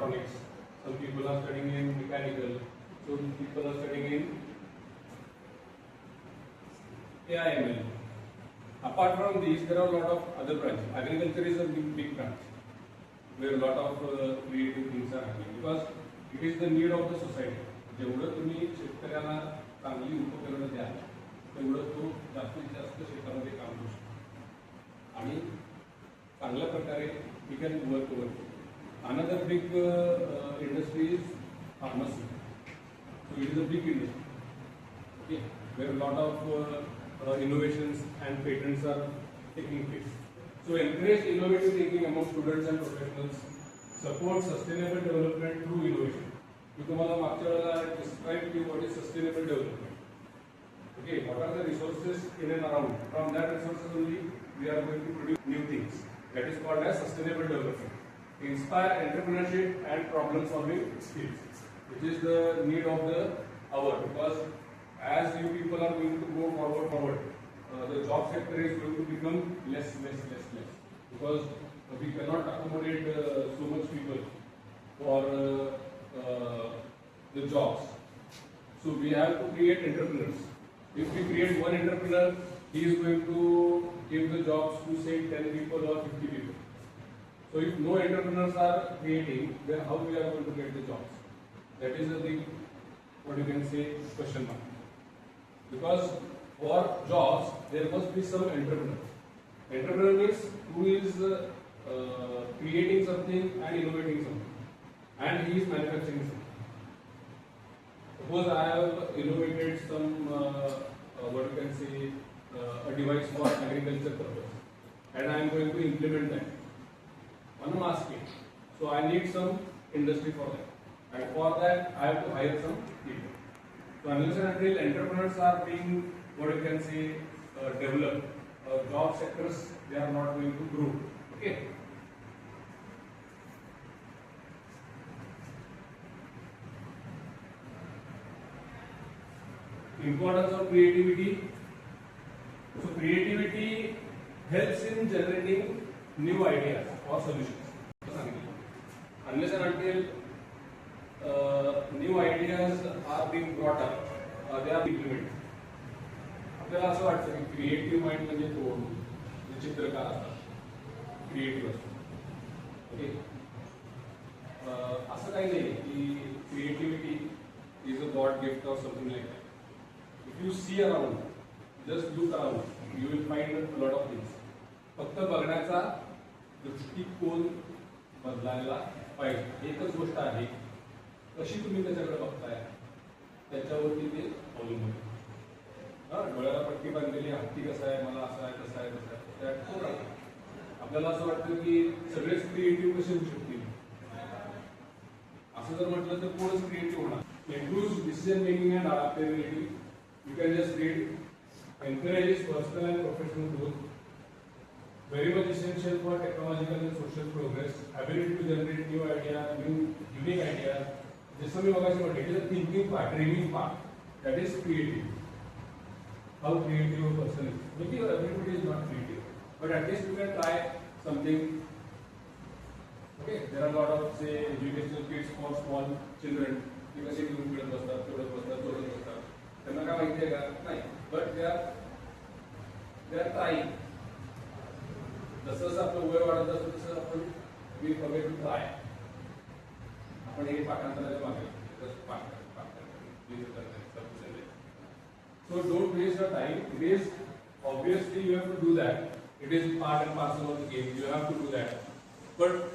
electronics, some people are studying in mechanical, so people are studying in AIML. Apart from these, there are a lot of other branches. Agriculture is a big branch where a lot of creative things are happening because it is the need of the society. जेवढं तुम्ही शेतकऱ्याला चांगली उपकरणं द्या तेवढं तो जास्तीत जास्त शेतामध्ये काम करू शकतो आणि चांगल्या प्रकारे we can work. Another big industry is pharmacy. So it is a big industry, okay, where a lot of innovations and patents are taking place. So encourage innovative thinking among students and professionals. Support sustainable development through innovation. मी तुम्हाला मागच्या वेळेला describe to what is sustainable development. Okay, what are the resources in and around? From that resources only we are going to produce new things. That is called as sustainable development. Inspire entrepreneurship and problem solving skills, which is the need of the hour, because as you people are going to go forward, the job sector is going to become less, because we cannot accommodate so much people for the jobs. So we have to create entrepreneurs. If we create one entrepreneur, he is going to give the jobs to say 10 people or 50 people. So if no entrepreneurs are creating, then how we are going to get the jobs? That is a big, what you can say, question mark. Because for jobs, there must be some entrepreneur. Entrepreneur means who is creating something and innovating something, and he is manufacturing something. Suppose I have innovated some, what you can say, a device for agriculture purpose, and I am going to implement that on a mass scale. So I need some industry for that, and for that I have to hire some people. So unless and until entrepreneurs are being, what you can say, developed, job sectors, they are not going to grow. Okay. Importance of creativity. So creativity helps in generating new ideas or solutions. Unless and until new ideas are being brought up, they are implemented. आपल्याला असं वाटतं की creative mind म्हणजे कोण? चित्रकार असतात, creative असतात. Okay, असं काही नाही की creativity is a God gift or something like that. If you see around, just look around, you will find a lot of things. फक्त बघण्याचा दृष्टिकोन बदलायला पाहिजे. एकच गोष्ट आहे, कशी तुम्ही त्याच्याकडे बघताय त्याच्यावरती ते अवलंबून. डोळ्याला पट्टी बांधलेली हत्ती कसा आहे, मला असं आहे, तसं आहे, तसं आहे, आपल्याला असं वाटतं की सगळेच क्रिएटिव्ह कसे होऊ शकतील. असं जर म्हटलं तर कोणच क्रिएटिव्ह होणार. Improve decision making and adaptability. You can just read. Encourages personal and professional growth. Very much essential for technological and social progress. Ability to generate new ideas, new unique ideas. जसं मी मगाशी म्हटलं, it is a thinking part, dreaming part. That is creative. How creative a person is. Maybe everybody is not creative, but at least you can try something. Okay, there are a lot of say educational kids for small children. ते कसे घेऊन खेळत बसतात, तोडत बसतात. त्यांना काय माहिती आहे का? नाही. But they are trying. जसं आपलं वय वाढत असतं तसं आपण वी फॉरगेट टू ट्राय. आपण हे पाठांतराच्या मागे पाठ So don't waste your time. It is obviously you have to do that. It is part and parcel of the game. You have to do that. But